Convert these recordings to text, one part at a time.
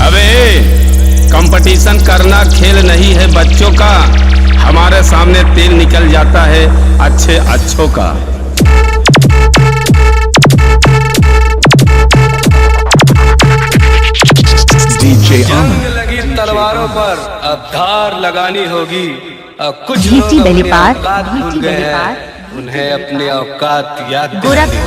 अबे कंपटीशन करना खेल नहीं है बच्चों का, हमारे सामने तेल निकल जाता है अच्छे अच्छों का। जंग लगी तलवारों पर अब धार लगानी होगी। अब कुछ लोग अपनी औकात भूल गए हैं, उन्हें अपनी औकात याद दिलानी।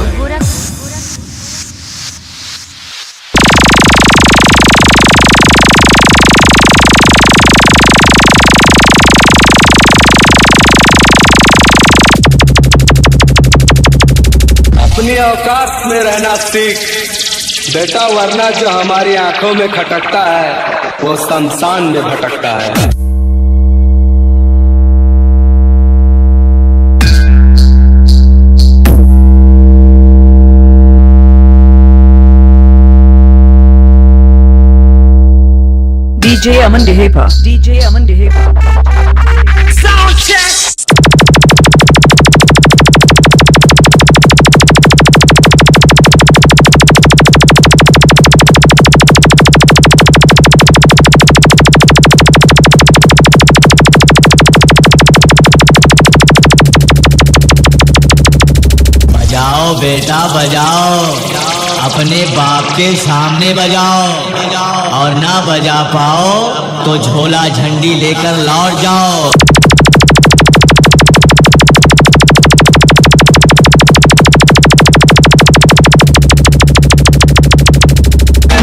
अपनी औकात में रहना सीख बेटा, वरना जो हमारी आंखों में खटकता है वो शमशान में भटकता है। DJ Aman Dehepa. DJ Aman Dehepa. Sound check. बजाओ बेटा बजाओ, अपने बाप के सामने बजाओ, और ना बजा पाओ तो झोला झंडी लेकर लौट जाओ।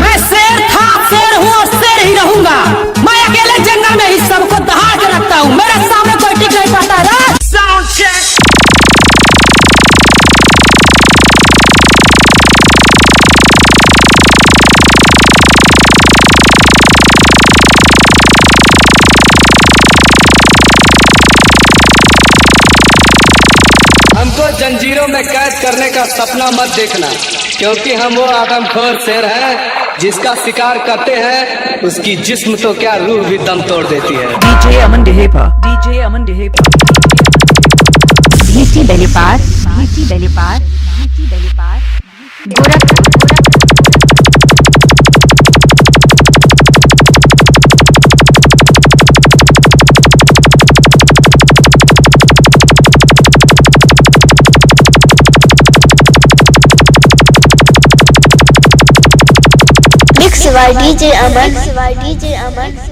मैं शेर था, शेर हूँ और शेर ही रहूंगा। मैं अकेले जंगल में ही सबको दहाड़ के रखता हूँ, मेरे सामने कोई टिक नहीं पाता है। Sound check. हमको जंजीरों में कैद करने का सपना मत देखना, क्योंकि हम वो आदमखोर शेर हैं जिसका शिकार करते हैं उसकी जिस्म तो क्या रूह भी दम तोड़ देती है। DJ Aman Dehepa. DJ Aman Dehepa. Ghisi Belipar, Ghisi Belipar, Ghisi Belipar, Gorakhpur. Mixed by DJ Aman.